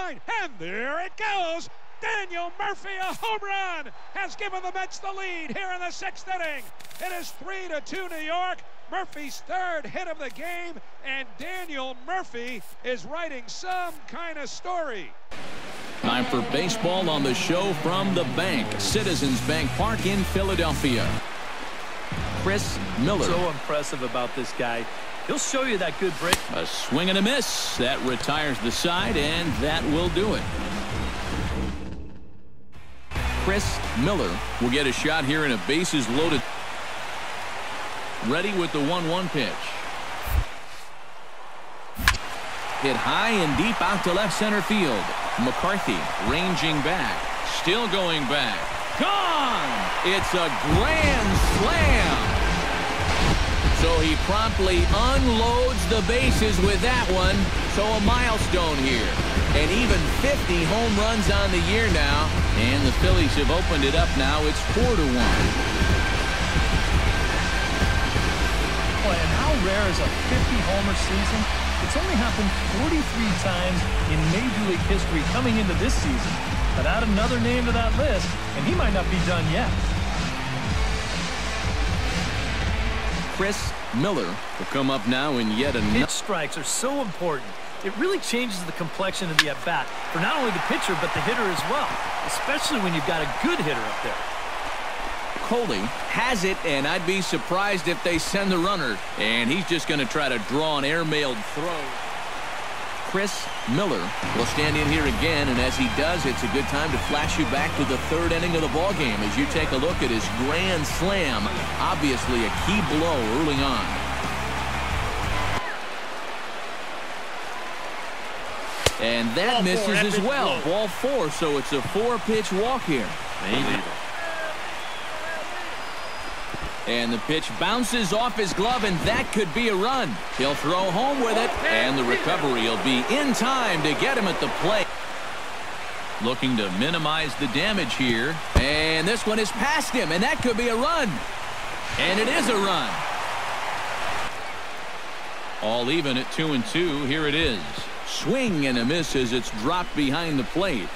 line, and there it goes. Daniel Murphy, a home run, has given the Mets the lead here in the 6th inning. It is 3-2 New York. Murphy's 3rd hit of the game, and Daniel Murphy is writing some kind of story. Time for baseball on the show from the bank. Citizens Bank Park in Philadelphia. Chris Miller. So impressive about this guy. He'll show you that good break. A swing and a miss. That retires the side, and that will do it. Chris Miller will get a shot here in a bases loaded. Ready with the 1-1 pitch. Hit high and deep out to left center field. McCarthy ranging back. Still going back. Gone! It's a grand slam. So he promptly unloads the bases with that one. So a milestone here. And even 50 home runs on the year now. And the Phillies have opened it up now. It's 4-1. And how rare is a 50-homer season? It's only happened 43 times in Major League history coming into this season. But add another name to that list, and he might not be done yet. Chris Miller will come up now in yet another. Pitch strikes are so important. It really changes the complexion of the at-bat for not only the pitcher, but the hitter as well, especially when you've got a good hitter up there. Coley has it, and I'd be surprised if they send the runner. And he's just going to try to draw an airmailed throw. Chris Miller will stand in here again, and as he does, it's a good time to flash you back to the 3rd inning of the ballgame as you take a look at his grand slam. Obviously a key blow early on. And that misses as well. Ball 4, so it's a 4-pitch walk here. Maybe. And the pitch bounces off his glove, and that could be a run. He'll throw home with it, and the recovery will be in time to get him at the plate. Looking to minimize the damage here. And this one is past him, and that could be a run. And it is a run. All even at 2-2. Here it is. Swing and a miss as it's dropped behind the plate.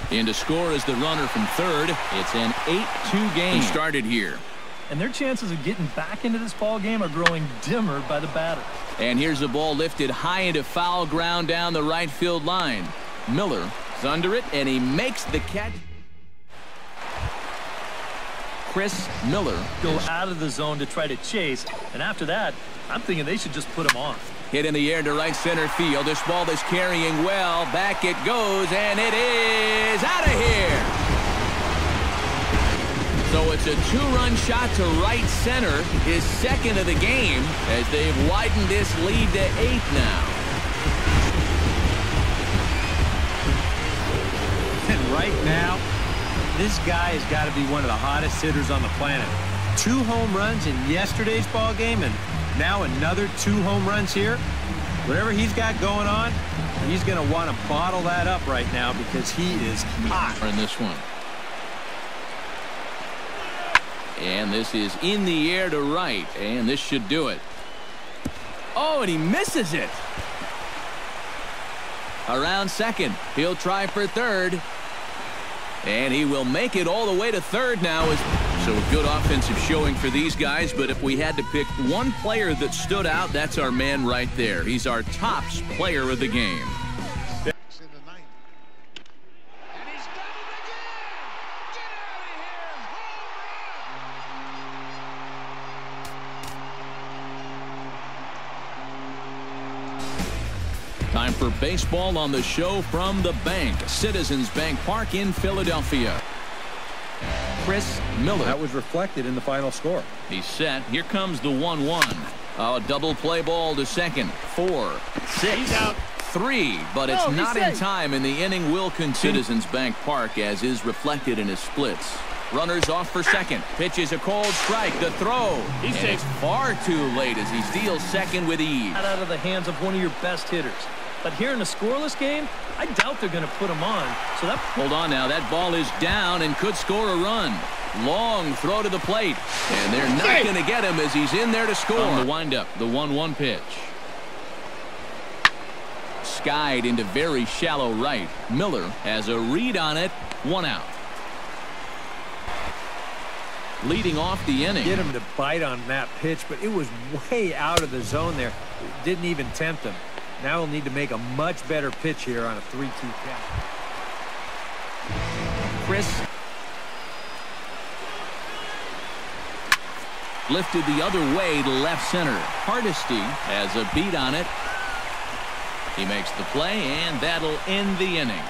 In to score is the runner from 3rd. It's an 8-2 game started here. And their chances of getting back into this ball game are growing dimmer by the batter. And here's the ball lifted high into foul ground down the right field line. Miller is under it, and he makes the catch. Chris Miller go out of the zone to try to chase, and after that, I'm thinking they should just put him on. Hit in the air to right center field. This ball is carrying well. Back it goes, and it is out of here. So it's a 2-run shot to right center, his 2nd of the game, as they've widened this lead to 8 now. And right now, this guy has got to be one of the hottest hitters on the planet. 2 home runs in yesterday's ball game, and now another 2 home runs here. Whatever he's got going on, he's going to want to bottle that up right now because he is hot in this one. And this is in the air to right, and this should do it. Oh, and he misses it. Around 2nd. He'll try for 3rd. And he will make it all the way to 3rd now. So a good offensive showing for these guys, but if we had to pick one player that stood out, that's our man right there. He's our tops player of the game. Time for baseball on the show from the bank. Citizens Bank Park in Philadelphia. Chris Miller. That was reflected in the final score. He's set. Here comes the 1-1. Oh, double play ball to 2nd. 4, 6, He's out. 3, but it's not in time, and the inning will continue. Citizens Bank Park, as is reflected in his splits. Runners off for 2nd. Pitches a cold strike. The throw. And it's far too late as he steals 2nd with ease. Out of the hands of one of your best hitters. But here in a scoreless game, I doubt they're going to put him on. So that. Hold on now. That ball is down and could score a run. Long throw to the plate. And they're not going to get him as he's in there to score. On the windup, the 1-1 pitch. Skied into very shallow right. Miller has a read on it. 1 out. Leading off the inning. Get him to bite on that pitch, but it was way out of the zone there. It didn't even tempt him. Now he'll need to make a much better pitch here on a 3-2 count. Chris lifted the other way to left center. Hardesty has a beat on it. He makes the play, and that'll end the inning.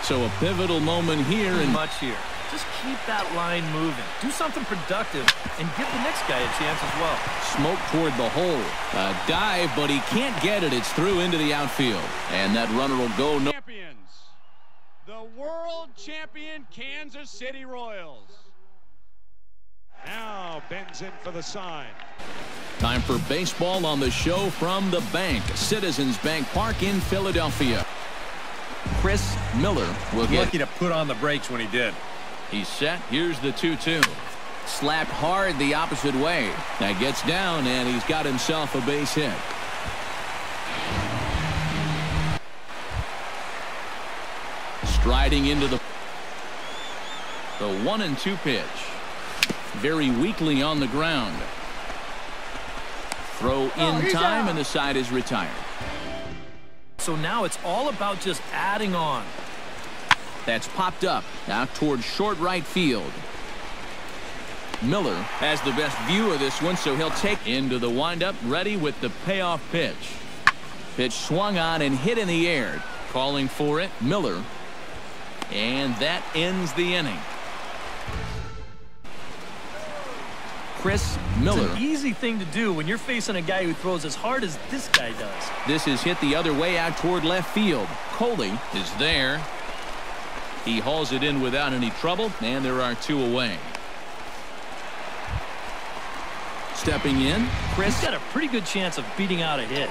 So a pivotal moment here. And much here. Just keep that line moving. Do something productive and give the next guy a chance as well. Smoke toward the hole. A dive, but he can't get it. It's through into the outfield. And that runner will go. No. Champions, the world champion Kansas City Royals. Now bends in for the sign. Time for baseball on the show from the bank. Citizens Bank Park in Philadelphia. Chris Miller will get. Lucky to put on the brakes when he did. He's set. Here's the 2-2. Slapped hard the opposite way. That gets down, and he's got himself a base hit. Striding into the 1-2 pitch. Very weakly on the ground. Throw in time, and the side is retired. So now it's all about just adding on. That's popped up out toward short right field. Miller has the best view of this one, so he'll take into the windup, ready with the payoff pitch. Pitch swung on and hit in the air. Calling for it, Miller. And that ends the inning. Chris Miller. It's an easy thing to do when you're facing a guy who throws as hard as this guy does. This is hit the other way out toward left field. Coley is there. He hauls it in without any trouble, and there are 2 away. Stepping in, Chris. He's got a pretty good chance of beating out a hit.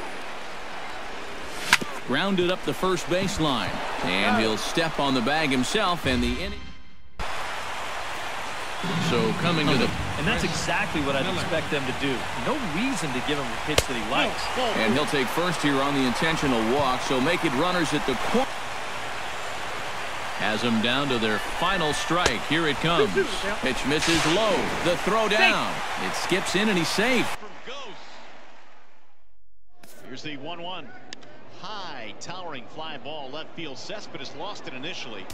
Grounded up the first baseline, and he'll step on the bag himself, and the inning. So coming to the. And that's exactly what I'd expect them to do. No reason to give him the pitch that he likes. And he'll take first here on the intentional walk, so make it runners at the corner. Has them down to their final strike. Here it comes. Pitch misses low. The throw down. It skips in, and he's safe. Here's the 1-1. High, towering fly ball left field. Cespedes lost it initially.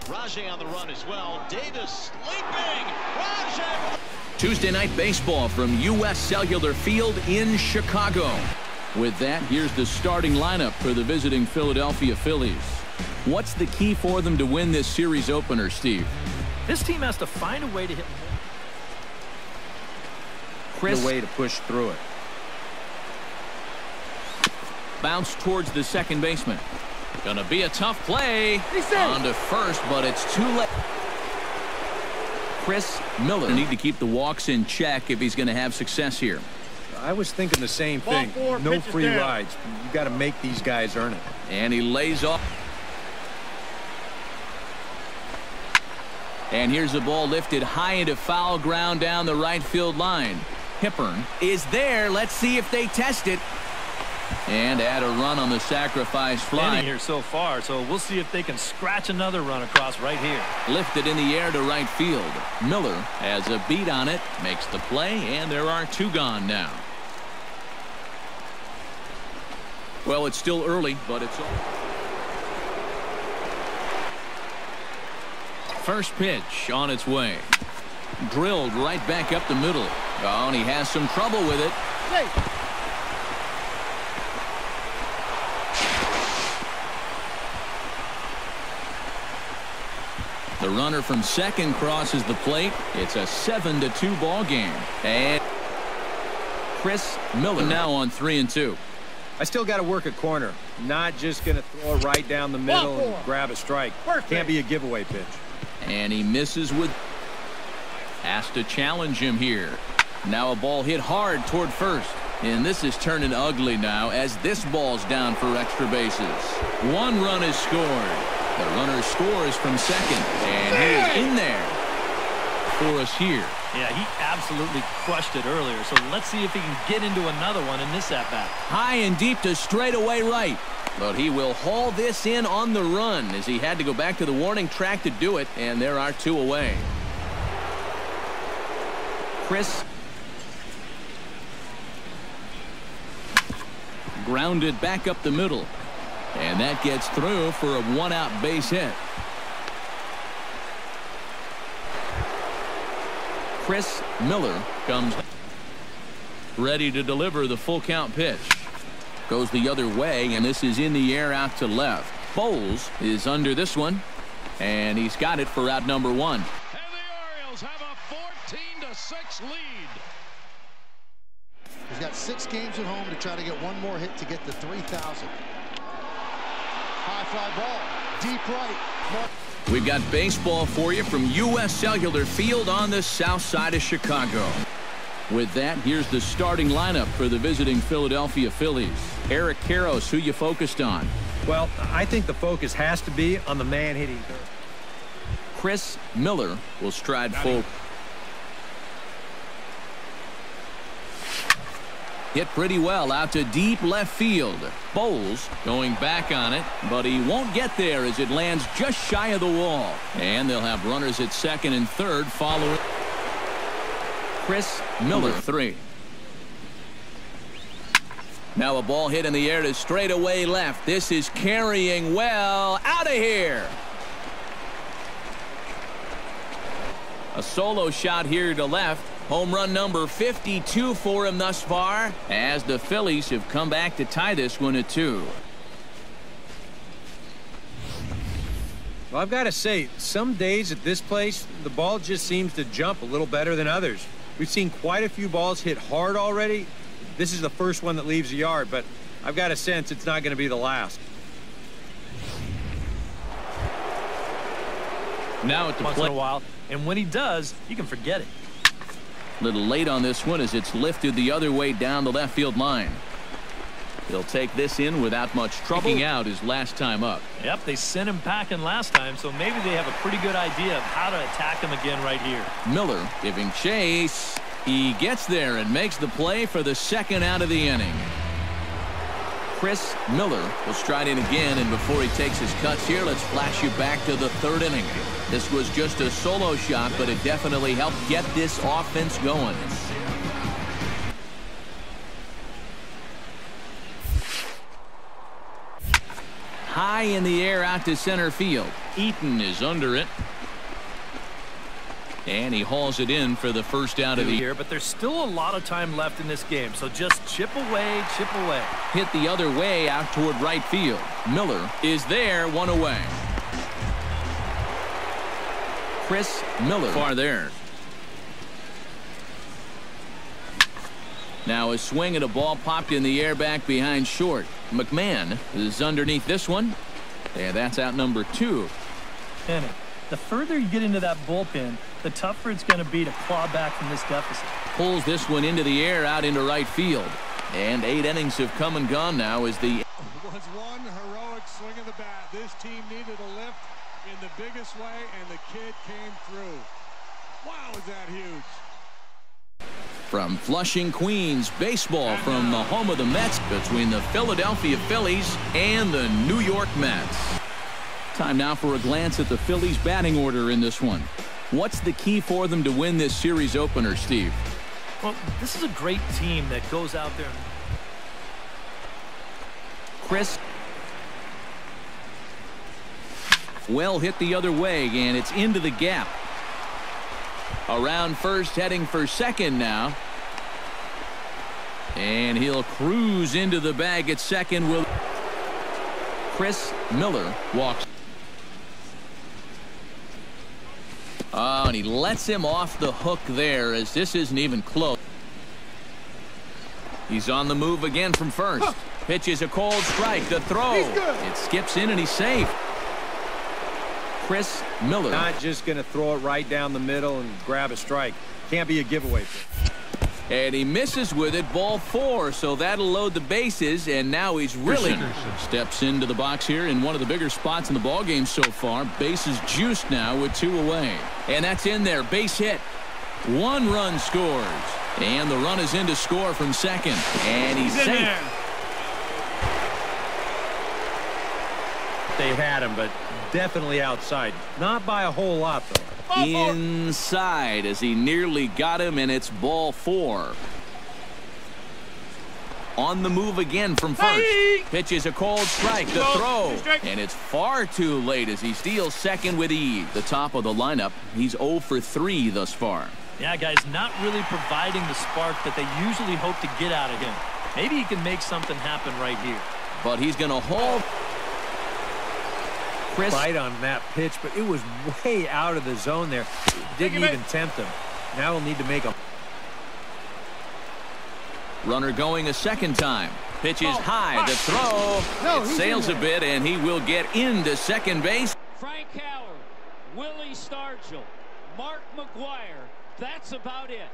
Rajay on the run as well. Davis leaping. Rajay. Tuesday night baseball from U.S. Cellular Field in Chicago. With that, here's the starting lineup for the visiting Philadelphia Phillies. What's the key for them to win this series opener, Steve? This team has to find a way to hit. Chris. The way to push through it. Bounce towards the second baseman. Gonna be a tough play. On to first, but it's too late. Chris Miller need to keep the walks in check if he's going to have success here. I was thinking the same thing. No free rides. You got to make these guys earn it. And he lays off. And here's the ball lifted high into foul ground down the right field line. Hippern is there. Let's see if they test it. And add a run on the sacrifice fly. Here so far, so we'll see if they can scratch another run across right here. Lifted in the air to right field. Miller has a beat on it, makes the play, and there are 2 gone now. Well, it's still early, but it's all. First pitch on its way. Drilled right back up the middle. Oh, and he has some trouble with it. Hey. The runner from second crosses the plate. It's a 7-2 ball game. And Chris Miller now on 3-2. I still got to work a corner. Not just going to throw it right down the middle and grab a strike. Can't be a giveaway pitch. And he misses with. Has to challenge him here. Now a ball hit hard toward first. And this is turning ugly now as this ball's down for extra bases. 1 run is scored. The runner scores from second, and he is in there. for us here. Yeah, he absolutely crushed it earlier, so let's see if he can get into another one in this at-bat. High and deep to straightaway right. But he will haul this in on the run as he had to go back to the warning track to do it, and there are 2 away. Chris grounded back up the middle, and that gets through for a 1-out base hit. Chris Miller comes ready to deliver the full count pitch. Goes the other way, and this is in the air out to left. Bowles is under this one, and he's got it for out number 1. And the Orioles have a 14-6 lead. He's got 6 games at home to try to get 1 more hit to get to 3,000. High fly ball, deep right. We've got baseball for you from U.S. Cellular Field on the south side of Chicago. With that, here's the starting lineup for the visiting Philadelphia Phillies. Eric Karros, who you focused on? Well, I think the focus has to be on the man hitting third. Chris Miller will stride forward. Hit pretty well out to deep left field. Bowles going back on it, but he won't get there as it lands just shy of the wall. And they'll have runners at second and third following Chris Miller. 3. Now a ball hit in the air to straightaway left. This is carrying well. Out of here. A solo shot here to left. Home run number 52 for him thus far, as the Phillies have come back to tie this one at 2. Well, I've got to say, some days at this place, the ball just seems to jump a little better than others. We've seen quite a few balls hit hard already. This is the first one that leaves the yard, but I've got a sense it's not going to be the last. Now at the Once in a while, and when he does, you can forget it. Little late on this one as it's lifted the other way down the left field line. He'll take this in without much trouble. Striking out his last time up. Yep, they sent him packing last time, so maybe they have a pretty good idea of how to attack him again right here. Miller giving chase. He gets there and makes the play for the 2nd out of the inning. Chris Miller will stride in again, and before he takes his cuts here, let's flash you back to the 3rd inning. This was just a solo shot, but it definitely helped get this offense going. High in the air out to center field. Eaton is under it. And he hauls it in for the 1st out of the year, but there's still a lot of time left in this game, so just chip away, chip away. Hit the other way out toward right field. Miller is there, 1 away. Chris Miller far there. Now a swing at a ball popped in the air back behind short. McMahon is underneath this one, and that's out number 2. And the further you get into that bullpen, the tougher it's going to be to claw back from this deficit. Pulls this one into the air out into right field. And 8 innings have come and gone now as the... It was one heroic swing of the bat. This team needed a lift in the biggest way, and the kid came through. Wow, is that huge. From Flushing, Queens, baseball from the home of the Mets between the Philadelphia Phillies and the New York Mets. Time now for a glance at the Phillies batting order in this one. What's the key for them to win this series opener, Steve? Well, this is a great team that goes out there. Chris. Well hit the other way, and it's into the gap. Around first, heading for second now. And he'll cruise into the bag at second. Will Chris Miller walks. Oh, and he lets him off the hook there as this isn't even close. He's on the move again from first. Pitches a cold strike. The throw. It skips in and he's safe. Chris Miller. Not just going to throw it right down the middle and grab a strike. Can't be a giveaway. And he misses with it, ball 4, so that'll load the bases, and now he's really steps into the box here in one of the bigger spots in the ballgame so far. Bases juiced now with 2 away. And that's in there, base hit. 1 run scores. And the run is in to score from second. And he's safe. There. They had him, but definitely outside. Not by a whole lot, though. Inside as he nearly got him, and it's ball 4. On the move again from first. Pitches a cold strike. The throw. And it's far too late as he steals second with ease. The top of the lineup. He's 0 for 3 thus far. Yeah, guys, not really providing the spark that they usually hope to get out of him. Maybe he can make something happen right here. But he's going to hold. Right on that pitch, but it was way out of the zone there. Didn't even tempt him. Now he'll need to make a runner going a second time. Pitches high. The throw. It sails a bit, and he will get into second base. Frank Howard, Willie Stargell, Mark McGuire. That's about it.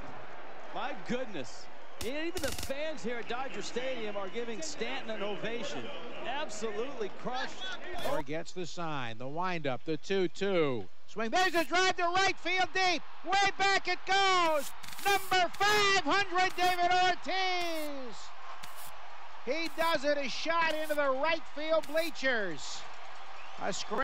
My goodness. Even the fans here at Dodger Stadium are giving Stanton an ovation. Absolutely crushed. Or gets the sign, the windup, the 2-2. Swing, there's a drive to right field deep. Way back it goes. Number 500, David Ortiz. He does it, a shot into the right field bleachers. A screen.